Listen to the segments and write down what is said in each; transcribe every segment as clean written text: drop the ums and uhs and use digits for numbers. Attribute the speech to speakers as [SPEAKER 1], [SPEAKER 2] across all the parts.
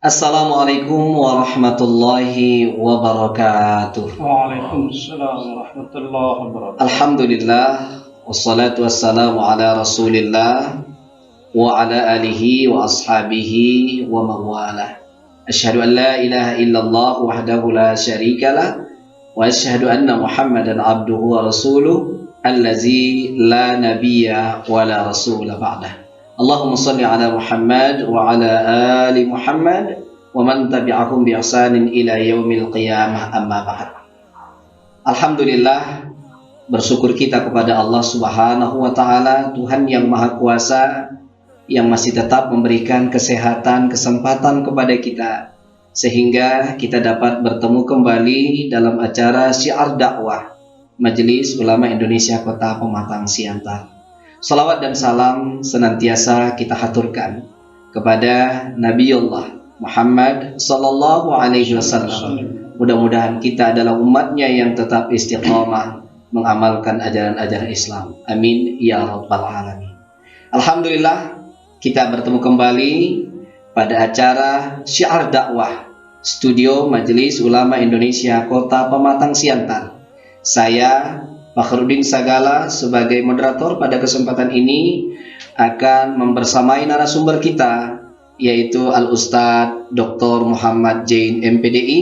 [SPEAKER 1] Assalamualaikum warahmatullahi wabarakatuh.
[SPEAKER 2] Waalaikumsalam warahmatullahi wabarakatuh.
[SPEAKER 1] Alhamdulillah, wassalatu wassalamu ala rasulillah wa ala alihi wa ashabihi wa mawalah. Asyhadu an la ilaha illallah wahdahu la syarikalah wa asyhadu anna muhammadan abduhu wa rasuluh allazi la nabiyya wa la rasula ba'dah. Allahumma salli ala Muhammad wa ala ali Muhammad wa man tabi'ahum bi ihsanin ila yaumil qiyamah, amma ba'd. Alhamdulillah, bersyukur kita kepada Allah Subhanahu wa taala, Tuhan yang Maha Kuasa, yang masih tetap memberikan kesehatan, kesempatan kepada kita sehingga kita dapat bertemu kembali dalam acara Syiar Dakwah Majelis Ulama Indonesia Kota Pematang Siantar. Salawat dan salam senantiasa kita haturkan kepada Nabiullah Muhammad sallallahu alaihi wasallam. Mudah-mudahan kita adalah umatnya yang tetap istiqamah mengamalkan ajaran-ajaran Islam. Amin ya rabbal alamin. Alhamdulillah, kita bertemu kembali pada acara Syiar Dakwah Studio Majelis Ulama Indonesia Kota Pematang Siantar. Saya Fakhruddin Sagala sebagai moderator pada kesempatan ini akan membersamai narasumber kita, yaitu Al-Ustadz Dr. Muhammad Jain MPDI,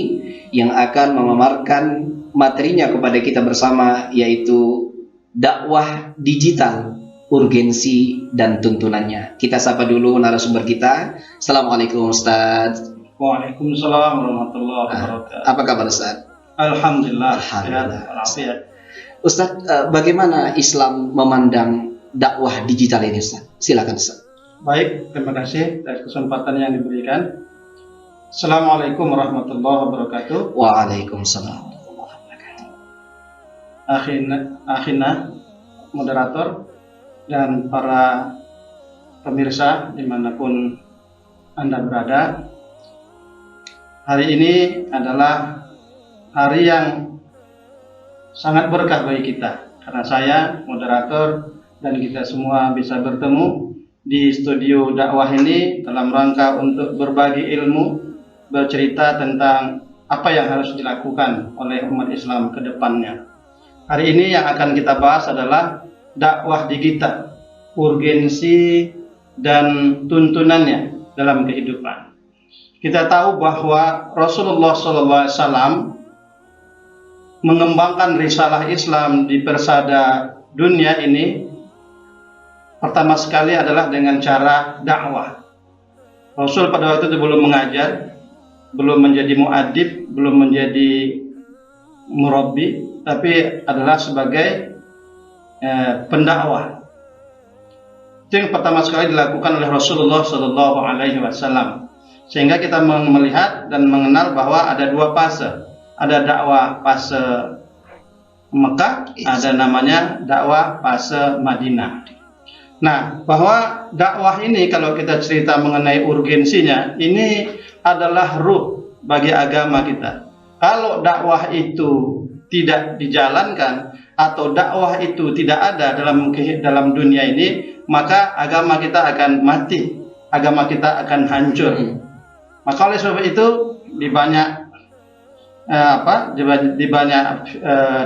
[SPEAKER 1] yang akan memaparkan materinya kepada kita bersama, yaitu dakwah digital, urgensi dan tuntunannya. Kita sapa dulu narasumber kita. Assalamualaikum Ustadz.
[SPEAKER 2] Waalaikumsalam warahmatullahi wabarakatuh.
[SPEAKER 1] Apa kabar Ustadz?
[SPEAKER 2] Alhamdulillah.
[SPEAKER 1] Alhamdulillah. Ustadz, bagaimana Islam memandang dakwah digital ini, Ustadz? Silakan, Ustadz.
[SPEAKER 2] Baik, terima kasih atas kesempatan yang diberikan. Assalamualaikum warahmatullahi wabarakatuh.
[SPEAKER 1] Waalaikumsalam warahmatullahi wabarakatuh.
[SPEAKER 2] Akhina, moderator, dan para pemirsa dimanapun Anda berada. Hari ini adalah hari yang sangat berkah bagi kita, karena saya, moderator, dan kita semua bisa bertemu di studio dakwah ini dalam rangka untuk berbagi ilmu, bercerita tentang apa yang harus dilakukan oleh umat Islam ke depannya. Hari ini yang akan kita bahas adalah dakwah digital, urgensi dan tuntunannya dalam kehidupan. Kita tahu bahwa Rasulullah SAW mengembangkan risalah Islam di persada dunia ini pertama sekali adalah dengan cara dakwah. Rasul pada waktu itu belum mengajar, belum menjadi muadzib, belum menjadi murabbi, tapi adalah sebagai pendakwah. Itu yang pertama sekali dilakukan oleh Rasulullah SAW. Sehingga kita melihat dan mengenal bahwa ada dua fase. Ada dakwah fase Mekah, ada namanya dakwah fase Madinah. Nah, bahwa dakwah ini kalau kita cerita mengenai urgensinya, ini adalah ruh bagi agama kita. Kalau dakwah itu tidak dijalankan atau dakwah itu tidak ada dalam dunia ini, maka agama kita akan mati, agama kita akan hancur. Maka oleh sebab itu di banyak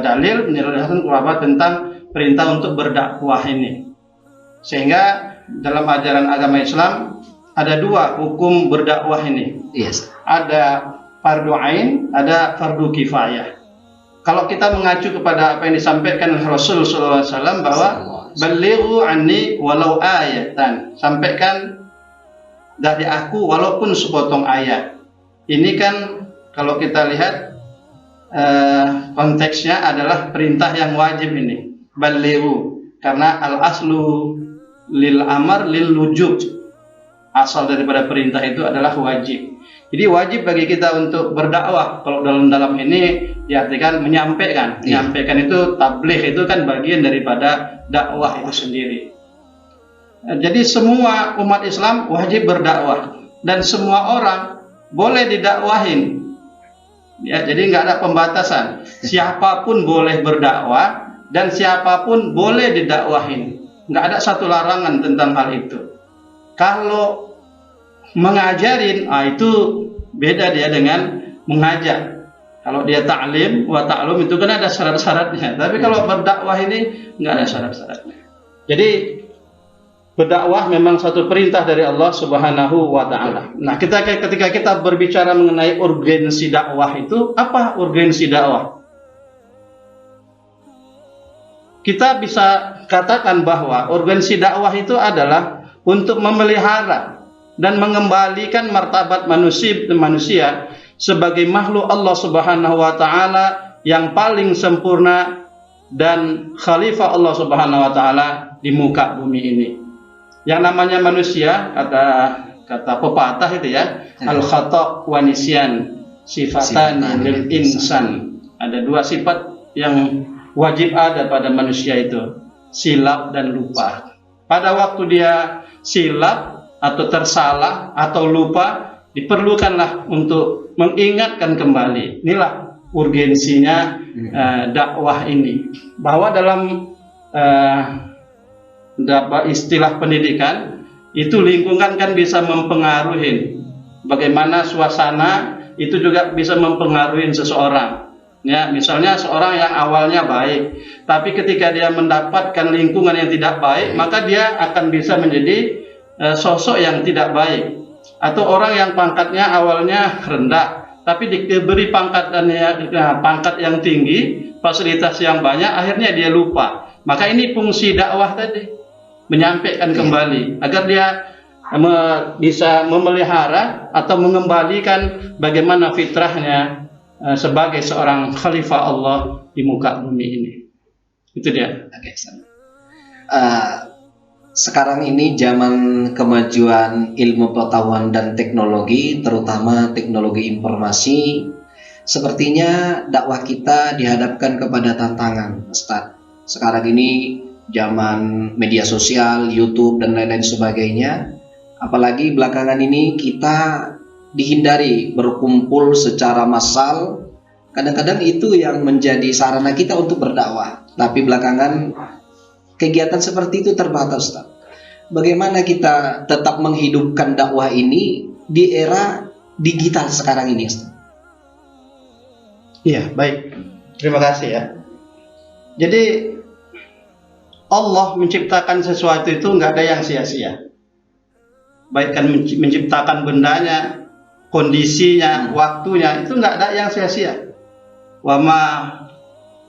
[SPEAKER 2] dalil menjelaskan tentang perintah untuk berdakwah ini. Sehingga dalam ajaran agama Islam ada dua hukum berdakwah ini.
[SPEAKER 1] Yes.
[SPEAKER 2] Ada fardu ain, ada fardu kifayah. Kalau kita mengacu kepada apa yang disampaikan oleh Rasul SAW bahwa balighu anni walau ayatan, sampaikan dari aku walaupun sepotong ayat. Ini kan kalau kita lihat konteksnya adalah perintah yang wajib ini, balighu, karena al aslu lil amar lil wujub, asal daripada perintah itu adalah wajib. Jadi wajib bagi kita untuk berdakwah. Kalau dalam ini diartikan menyampaikan. Menyampaikan itu tabligh, itu kan bagian daripada dakwah itu sendiri. Jadi semua umat Islam wajib berdakwah dan semua orang boleh didakwahin. Ya, jadi nggak ada pembatasan. Siapapun boleh berdakwah dan siapapun boleh didakwahin. Nggak ada satu larangan tentang hal itu. Kalau mengajarin, itu beda dia dengan mengajak. Kalau dia ta'lim wa ta'lum itu kan ada syarat-syaratnya. Tapi kalau berdakwah ini nggak ada syarat-syaratnya. Jadi berdakwah memang satu perintah dari Allah Subhanahu wa taala. Nah, ketika kita berbicara mengenai urgensi dakwah itu, apa urgensi dakwah? Kita bisa katakan bahwa urgensi dakwah itu adalah untuk memelihara dan mengembalikan martabat manusia sebagai makhluk Allah Subhanahu wa taala yang paling sempurna dan khalifah Allah Subhanahu wa taala di muka bumi ini. Yang namanya manusia, kata pepatah itu ya, al-khata' wa nisyan sifatan lil insan. Ada dua sifat yang wajib ada pada manusia itu, silap dan lupa. Pada waktu dia silap atau tersalah atau lupa, diperlukanlah untuk mengingatkan kembali. Inilah urgensinya dakwah ini. Bahwa dalam istilah pendidikan itu, lingkungan kan bisa mempengaruhi bagaimana suasana, itu juga bisa mempengaruhi seseorang. Ya, misalnya seorang yang awalnya baik, tapi ketika dia mendapatkan lingkungan yang tidak baik, maka dia akan bisa menjadi sosok yang tidak baik. Atau orang yang pangkatnya awalnya rendah, tapi diberi pangkat yang tinggi, fasilitas yang banyak, akhirnya dia lupa. Maka ini fungsi dakwah tadi, menyampaikan kembali agar dia bisa memelihara atau mengembalikan bagaimana fitrahnya sebagai seorang khalifah Allah di muka bumi ini. Itu dia.
[SPEAKER 1] Sekarang ini zaman kemajuan ilmu pengetahuan dan teknologi, terutama teknologi informasi, sepertinya dakwah kita dihadapkan kepada tantangan, Ustaz. Sekarang ini zaman media sosial, YouTube dan lain-lain sebagainya. Apalagi belakangan ini kita dihindari berkumpul secara massal. Kadang-kadang itu yang menjadi sarana kita untuk berdakwah. Tapi belakangan kegiatan seperti itu terbatas, Ustaz. Bagaimana kita tetap menghidupkan dakwah ini di era digital sekarang ini, Ustaz?
[SPEAKER 2] Iya, baik. Terima kasih ya. Jadi Allah menciptakan sesuatu itu nggak ada yang sia-sia. Baik kan menciptakan bendanya, kondisinya, waktunya, itu nggak ada yang sia-sia. Wa ma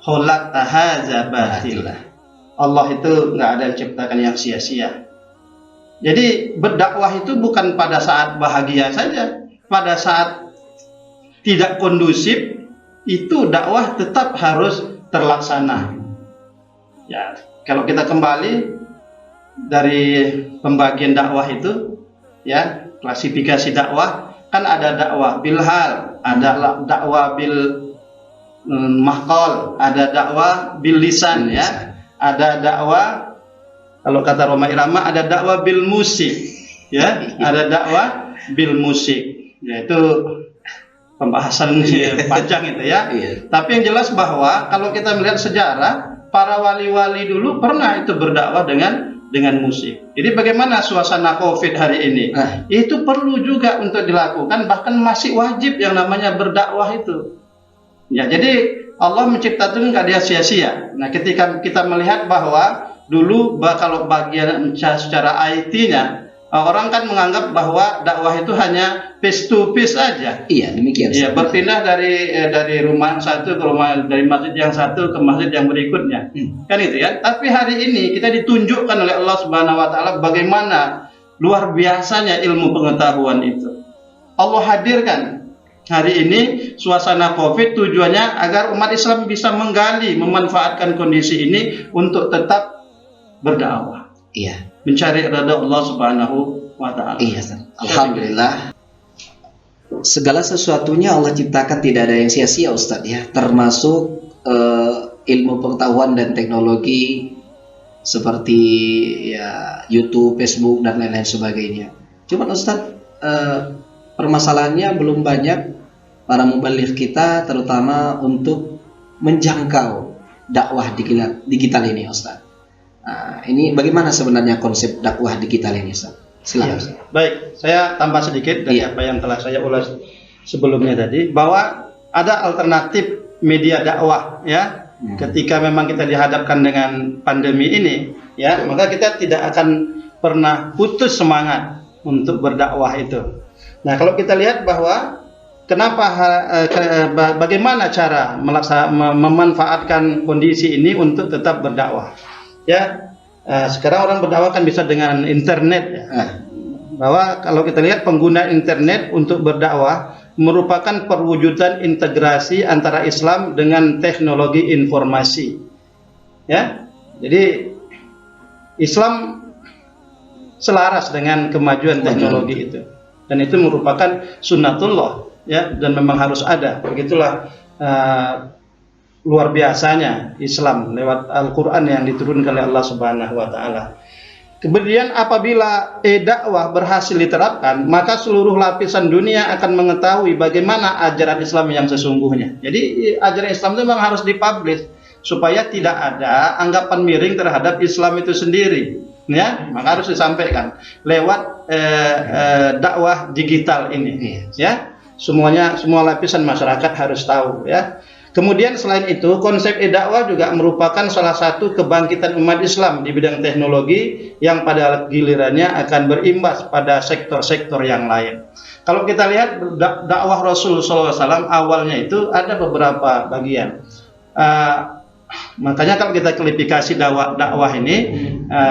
[SPEAKER 2] khalaqta hadza batila. Allah itu nggak ada yang ciptakan yang sia-sia. Jadi berdakwah itu bukan pada saat bahagia saja, pada saat tidak kondusif itu dakwah tetap harus terlaksana. Ya, kalau kita kembali dari pembagian dakwah itu, ya, klasifikasi dakwah, kan ada dakwah bil hal, ada dakwah bil maqal, ada dakwah bil lisan, ya, ada dakwah, kalau kata Roma Irama, ada dakwah bil musik, ya, ada dakwah bil musik, yaitu pembahasan panjang itu ya. Tapi yang jelas bahwa kalau kita melihat sejarah, para wali-wali dulu pernah itu berdakwah dengan musik. Jadi bagaimana suasana COVID hari ini? Itu perlu juga untuk dilakukan, bahkan masih wajib yang namanya berdakwah itu. Ya, jadi Allah menciptakan nggak dia sia-sia. Nah, ketika kita melihat bahwa dulu kalau bagian secara IT-nya, orang kan menganggap bahwa dakwah itu hanya face to face aja.
[SPEAKER 1] Iya, demikian.
[SPEAKER 2] Iya, berpindah dari rumah satu ke rumah, dari masjid yang satu ke masjid yang berikutnya. Kan itu ya. Tapi hari ini kita ditunjukkan oleh Allah Subhanahu wa taala bagaimana luar biasanya ilmu pengetahuan itu. Allah hadirkan hari ini suasana Covid tujuannya agar umat Islam bisa menggali, memanfaatkan kondisi ini untuk tetap berdakwah.
[SPEAKER 1] Iya.
[SPEAKER 2] Mencari ridha Allah Subhanahu wa taala.
[SPEAKER 1] Iya, alhamdulillah. Segala sesuatunya Allah ciptakan tidak ada yang sia-sia, Ustaz, ya. Termasuk ilmu pengetahuan dan teknologi seperti ya YouTube, Facebook dan lain-lain sebagainya. Cuma Ustaz, permasalahannya belum banyak para mubaligh kita terutama untuk menjangkau dakwah digital ini, Ustaz. Nah, ini bagaimana sebenarnya konsep dakwah digital ini, Ustaz? Silakan.
[SPEAKER 2] Ya, baik, saya tambah sedikit dari apa yang telah saya ulas sebelumnya tadi, bahwa ada alternatif media dakwah, ya. Ketika memang kita dihadapkan dengan pandemi ini, ya, maka kita tidak akan pernah putus semangat untuk berdakwah itu. Nah, kalau kita lihat bahwa bagaimana cara memanfaatkan kondisi ini untuk tetap berdakwah, ya. Sekarang orang berdakwah kan bisa dengan internet, ya. Bahwa kalau kita lihat pengguna internet untuk berdakwah merupakan perwujudan integrasi antara Islam dengan teknologi informasi, ya. Jadi Islam selaras dengan kemajuan teknologi itu, dan itu merupakan sunnatullah, ya, dan memang harus ada. Begitulah luar biasanya Islam lewat Al-Quran yang diturunkan oleh Allah Subhanahu wa Ta'ala. Kemudian apabila dakwah berhasil diterapkan, maka seluruh lapisan dunia akan mengetahui bagaimana ajaran Islam yang sesungguhnya. Jadi ajaran Islam itu memang harus dipublish supaya tidak ada anggapan miring terhadap Islam itu sendiri, ya. Maka harus disampaikan lewat dakwah digital ini, ya. Semua lapisan masyarakat harus tahu, ya. Kemudian selain itu, konsep dakwah juga merupakan salah satu kebangkitan umat Islam di bidang teknologi yang pada gilirannya akan berimbas pada sektor-sektor yang lain. Kalau kita lihat dakwah Rasulullah SAW awalnya itu ada beberapa bagian. Makanya kalau kita klasifikasi dakwah ini,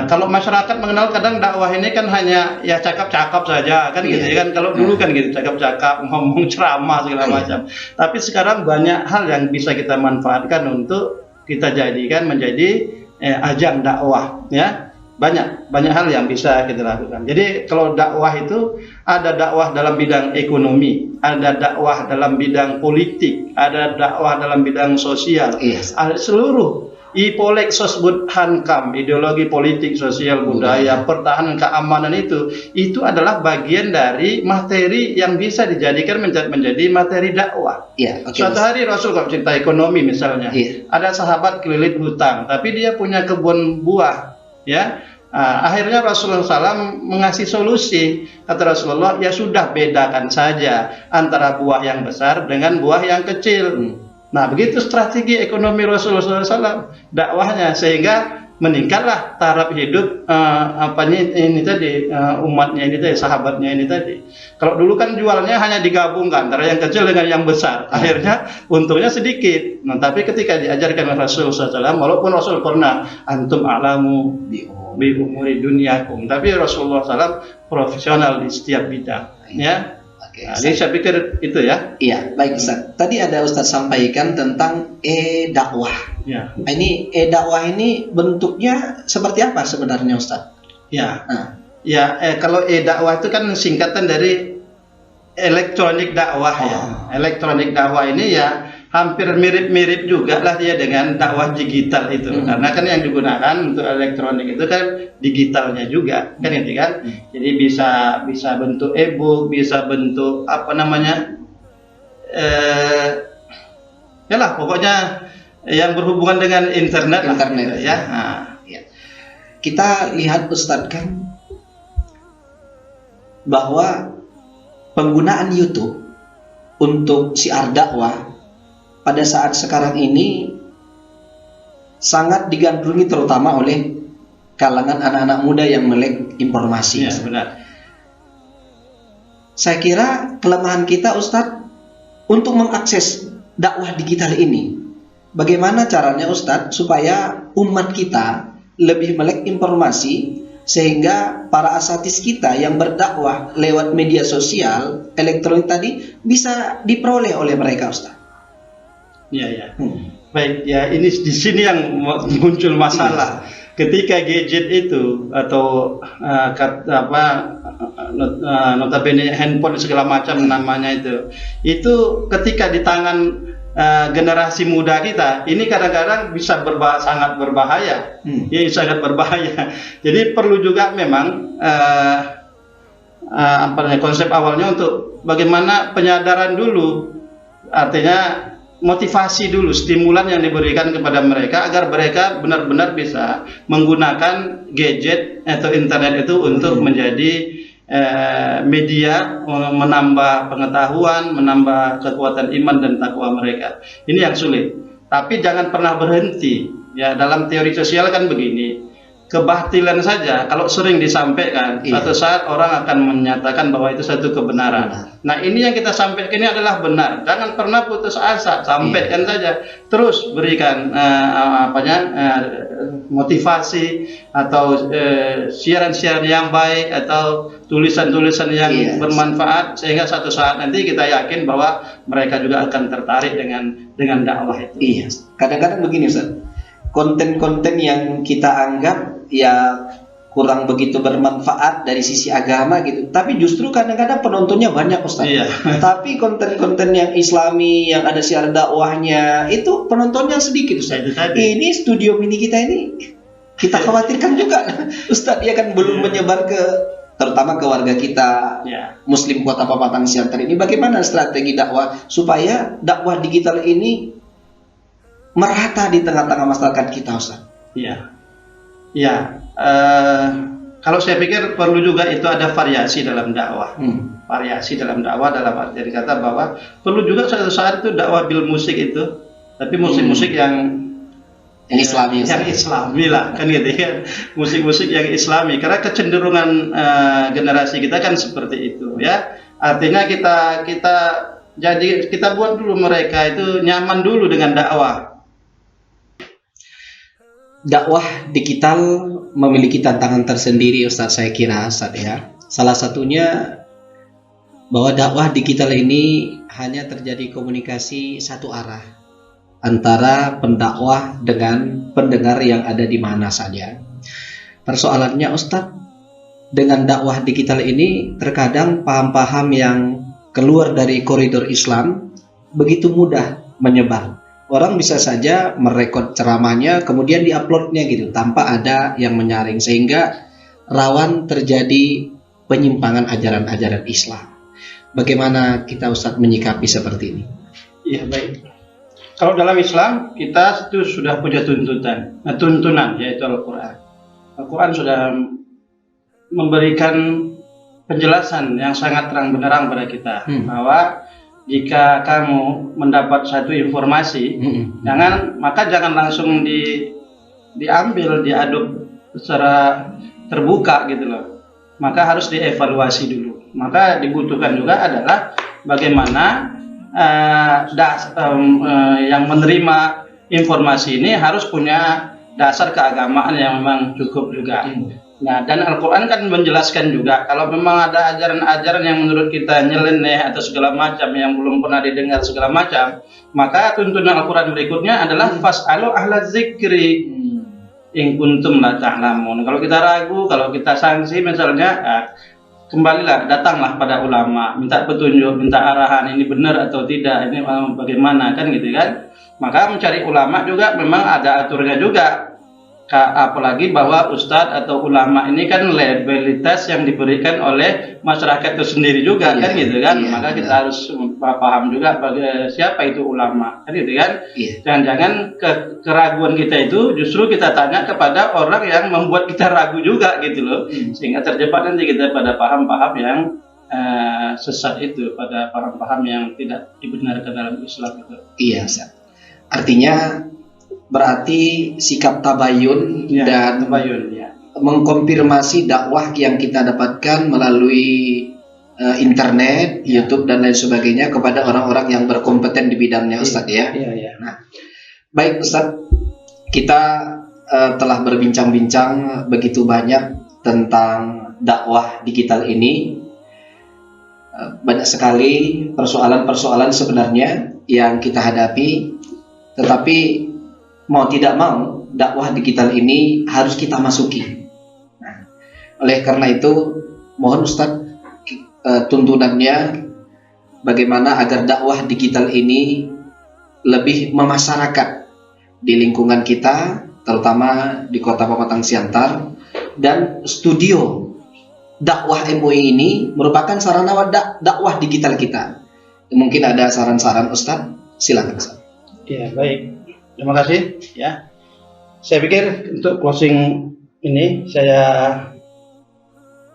[SPEAKER 2] kalau masyarakat mengenal kadang dakwah ini kan hanya ya cakap-cakap saja, kan gitu ya kan. Kalau dulu kan gitu, cakap-cakap, ngomong ceramah segala macam. Tapi sekarang banyak hal yang bisa kita manfaatkan untuk kita jadikan menjadi ajang dakwah, ya. Banyak hal yang bisa kita lakukan. Jadi kalau dakwah itu ada dakwah dalam bidang ekonomi, ada dakwah dalam bidang politik, ada dakwah dalam bidang sosial. Ada seluruh ipolek sosbud hankam, ideologi politik, sosial, budaya, pertahanan, keamanan itu adalah bagian dari materi yang bisa dijadikan menjadi materi dakwah. Suatu hari Rasul kalau cerita ekonomi misalnya, ada sahabat kelilit hutang, tapi dia punya kebun buah, ya. Akhirnya Rasulullah SAW mengasih solusi. Kata Rasulullah, ya sudah, bedakan saja antara buah yang besar dengan buah yang kecil. Nah, begitu strategi ekonomi Rasulullah SAW, dakwahnya, sehingga meningkatlah taraf hidup umatnya ini tadi, sahabatnya ini tadi. Kalau dulu kan jualnya hanya digabungkan antara yang kecil dengan yang besar, akhirnya untungnya sedikit. Nah, tapi ketika diajarkan oleh Rasulullah SAW, walaupun Rasul pernah antum a'lamu bi umuri dunyakum, tapi Rasulullah SAW profesional di setiap bidang, ya. Nah, jadi saya pikir itu, ya.
[SPEAKER 1] Iya, baik Ustaz. Tadi ada Ustaz sampaikan tentang dakwah.
[SPEAKER 2] Ya.
[SPEAKER 1] Ini dakwah ini bentuknya seperti apa sebenarnya Ustaz?
[SPEAKER 2] Ya. Kalau dakwah itu kan singkatan dari elektronik dakwah, ya. Elektronik dakwah ini ya hampir mirip-mirip juga lah dia dengan dakwah digital itu. Karena kan yang digunakan untuk elektronik itu kan digitalnya juga, kan itu kan. Jadi bisa bentuk e-book, bisa bentuk pokoknya yang berhubungan dengan internet lah, ya.
[SPEAKER 1] Kita lihat Ustadz kan bahwa penggunaan YouTube untuk syiar dakwah pada saat sekarang ini sangat digandrungi terutama oleh kalangan anak-anak muda yang melek informasi.
[SPEAKER 2] Ya, benar.
[SPEAKER 1] Saya kira kelemahan kita Ustadz untuk mengakses dakwah digital ini, bagaimana caranya Ustadz supaya umat kita lebih melek informasi sehingga para asatis kita yang berdakwah lewat media sosial elektronik tadi bisa diperoleh oleh mereka Ustadz.
[SPEAKER 2] Ya. Baik, ya, ini di sini yang muncul masalah. Ketika gadget itu atau notabene handphone segala macam namanya itu ketika di tangan generasi muda kita, ini kadang-kadang bisa sangat berbahaya. Sangat berbahaya. Jadi perlu juga memang konsep awalnya untuk bagaimana penyadaran dulu, artinya motivasi dulu, stimulan yang diberikan kepada mereka agar mereka benar-benar bisa menggunakan gadget atau internet itu untuk menjadi media menambah pengetahuan, menambah kekuatan iman dan takwa mereka. Ini yang sulit. Tapi jangan pernah berhenti. Ya, dalam teori sosial kan begini. Kebatilan saja kalau sering disampaikan, suatu saat orang akan menyatakan bahwa itu satu kebenaran. Nah, ini yang kita sampaikan ini adalah benar. Jangan pernah putus asa, sampaikan saja. Terus berikan motivasi atau siaran-siaran yang baik atau tulisan-tulisan yang bermanfaat, sehingga satu saat nanti kita yakin bahwa mereka juga akan tertarik dengan dakwah itu.
[SPEAKER 1] Iya. Kadang-kadang begini, Ustaz. Konten-konten yang kita anggap ya kurang begitu bermanfaat dari sisi agama gitu, tapi justru kadang-kadang penontonnya banyak, Ustaz.
[SPEAKER 2] Iya.
[SPEAKER 1] Tapi konten-konten yang Islami yang ada siaran dakwahnya itu penontonnya sedikit, Ustaz. Ini studio mini kita ini kita khawatirkan juga, Ustaz, dia kan belum menyebar ke terutama ke warga kita Muslim Kota Pematang Siantar ini. Bagaimana strategi dakwah supaya dakwah digital ini merata di tengah-tengah masyarakat kita, Ustaz?
[SPEAKER 2] Iya. Kalau saya pikir perlu juga itu ada variasi dalam dakwah. Variasi dalam dakwah dalam arti kata bahwa perlu juga suatu saat itu dakwah bil musik itu, tapi musik-musik yang
[SPEAKER 1] Islami,
[SPEAKER 2] yang Islami lah, kan gitu kan, musik-musik yang Islami. Karena kecenderungan generasi kita kan seperti itu, ya. Artinya kita buat dulu mereka itu nyaman dulu dengan dakwah.
[SPEAKER 1] Dakwah digital memiliki tantangan tersendiri, Ustaz, saya kira, Ustaz, ya. Salah satunya bahwa dakwah digital ini hanya terjadi komunikasi satu arah antara pendakwah dengan pendengar yang ada di mana saja. Persoalannya, Ustaz, dengan dakwah digital ini terkadang paham-paham yang keluar dari koridor Islam begitu mudah menyebar. Orang bisa saja merekod ceramahnya kemudian diuploadnya gitu tanpa ada yang menyaring, sehingga rawan terjadi penyimpangan ajaran-ajaran Islam. Bagaimana kita, Ustaz, menyikapi seperti ini?
[SPEAKER 2] Iya, baik. Kalau dalam Islam kita itu sudah punya tuntunan, yaitu Al-Quran. Al-Quran sudah memberikan penjelasan yang sangat terang benderang pada kita bahwa jika kamu mendapat satu informasi, jangan langsung diambil, diaduk secara terbuka gitu loh. Maka harus dievaluasi dulu. Maka dibutuhkan juga adalah bagaimana yang menerima informasi ini harus punya dasar keagamaan yang memang cukup juga. Nah, dan Al-Quran kan menjelaskan juga kalau memang ada ajaran-ajaran yang menurut kita nyeleneh atau segala macam yang belum pernah didengar segala macam, maka tuntunan Al-Quran berikutnya adalah fas'alu ahla zikri in kuntum la ta'lamun. Kalau kita ragu, kalau kita sanksi misalnya, kembalilah, datanglah pada ulama, minta petunjuk, minta arahan, ini benar atau tidak, ini bagaimana, kan gitu kan. Maka mencari ulama juga memang ada aturnya juga. Apalagi bahwa ustadz atau ulama ini kan labelitas yang diberikan oleh masyarakat itu sendiri juga, kan gitu kan. Maka kita harus paham juga siapa itu ulama, kan gitu kan. Jangan-jangan keraguan kita itu justru kita tanya kepada orang yang membuat kita ragu juga gitu loh, sehingga terjebak nanti kita pada paham-paham yang sesat itu, pada paham-paham yang tidak dibenarkan dalam Islam itu.
[SPEAKER 1] Iya, Ustaz. Artinya berarti sikap tabayun dan mengkonfirmasi dakwah yang kita dapatkan melalui internet, YouTube dan lain sebagainya kepada orang-orang yang berkompeten di bidangnya, Ustaz, ya. Nah, baik, Ustaz, kita telah berbincang-bincang begitu banyak tentang dakwah digital ini. Banyak sekali persoalan-persoalan sebenarnya yang kita hadapi, tetapi mau tidak mau dakwah digital ini harus kita masuki. Nah, oleh karena itu mohon Ustadz tuntunannya bagaimana agar dakwah digital ini lebih memasyarakat di lingkungan kita, terutama di Kota Pematang Siantar, dan studio dakwah MUI ini merupakan sarana dakwah digital kita. Mungkin ada saran-saran Ustadz, silakan Ustadz.
[SPEAKER 2] Ya, baik. Terima kasih ya. Saya pikir untuk closing ini saya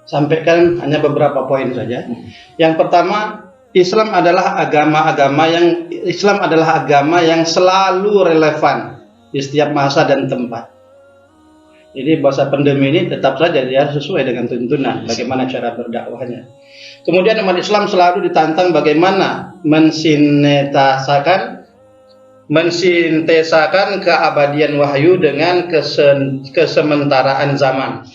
[SPEAKER 2] sampaikan hanya beberapa poin saja. Yang pertama, Islam adalah agama yang selalu relevan di setiap masa dan tempat. Jadi masa pandemi ini tetap saja dia sesuai dengan tuntunan bagaimana cara berdakwahnya. Kemudian umat Islam selalu ditantang bagaimana mensintesakan keabadian wahyu dengan kesementaraan zaman.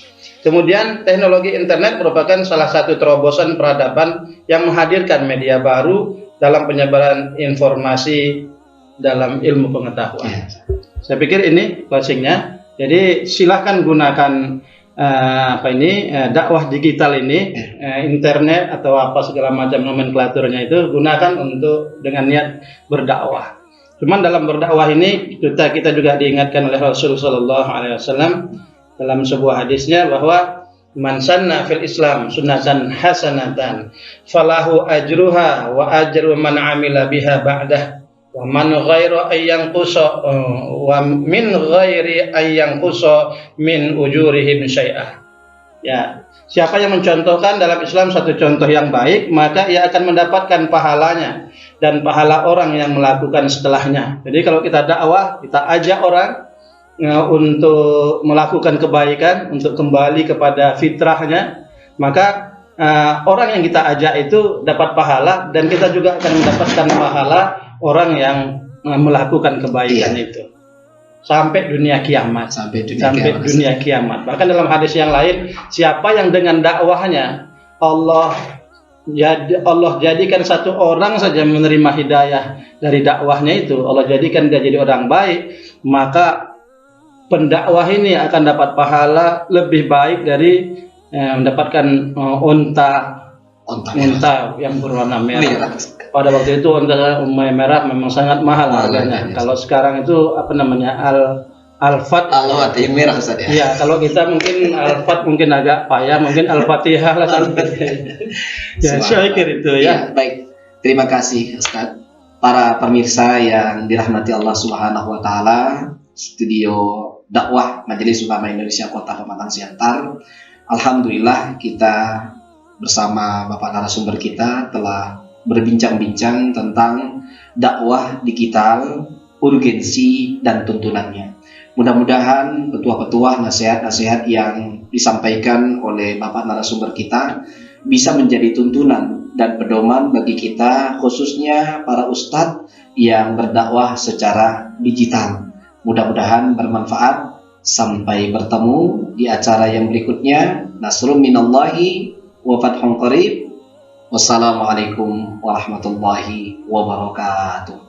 [SPEAKER 2] Kemudian teknologi internet merupakan salah satu terobosan peradaban yang menghadirkan media baru dalam penyebaran informasi dalam ilmu pengetahuan. Saya pikir ini closingnya. Jadi silahkan gunakan dakwah digital ini, internet atau apa segala macam nomenklaturnya itu gunakan untuk dengan niat berdakwah. Cuman dalam berdakwah ini kita juga diingatkan oleh Rasulullah SAW dalam sebuah hadisnya bahwa man sanna fil Islam sunnatan hasanatan falahu ajruha wa ajru man amila biha ba'dah wa man ghairu ayyang qusa wa min ghairi ayyang qusa min ujurihim syai'ah. Ya, siapa yang mencontohkan dalam Islam satu contoh yang baik, maka ia akan mendapatkan pahalanya dan pahala orang yang melakukan setelahnya. Jadi kalau kita dakwah, kita ajak orang untuk melakukan kebaikan, untuk kembali kepada fitrahnya, maka orang yang kita ajak itu dapat pahala dan kita juga akan mendapatkan pahala orang yang melakukan kebaikan itu sampai dunia kiamat. Dunia kiamat. Bahkan dalam hadis yang lain, siapa yang dengan dakwahnya Allah jadikan satu orang saja menerima hidayah dari dakwahnya itu, Allah jadikan dia jadi orang baik, maka pendakwah ini akan dapat pahala lebih baik dari mendapatkan unta yang berwarna merah. Pada waktu itu unta merah memang sangat mahal harganya. Kalau sekarang itu Al-Fat
[SPEAKER 1] yang merah Ustaz ya.
[SPEAKER 2] Iya, kalau kita mungkin Al-Fat mungkin agak payah, mungkin Al-Fatihah lah ya, saya kira itu ya.
[SPEAKER 1] Baik, terima kasih Ustaz. Para pemirsa yang dirahmati Allah Subhanahu wa taala, studio dakwah Majelis Ulama Indonesia Kota Pematang Siantar. Alhamdulillah kita bersama Bapak narasumber kita telah berbincang-bincang tentang dakwah digital, urgensi dan tuntunannya. Mudah-mudahan petuah-petuah, nasihat-nasihat yang disampaikan oleh Bapak narasumber kita bisa menjadi tuntunan dan pedoman bagi kita, khususnya para ustadz yang berdakwah secara digital. Mudah-mudahan bermanfaat. Sampai bertemu di acara yang berikutnya. Nasrun minallahi wa fathun qarib. Wassalamualaikum warahmatullahi wabarakatuh.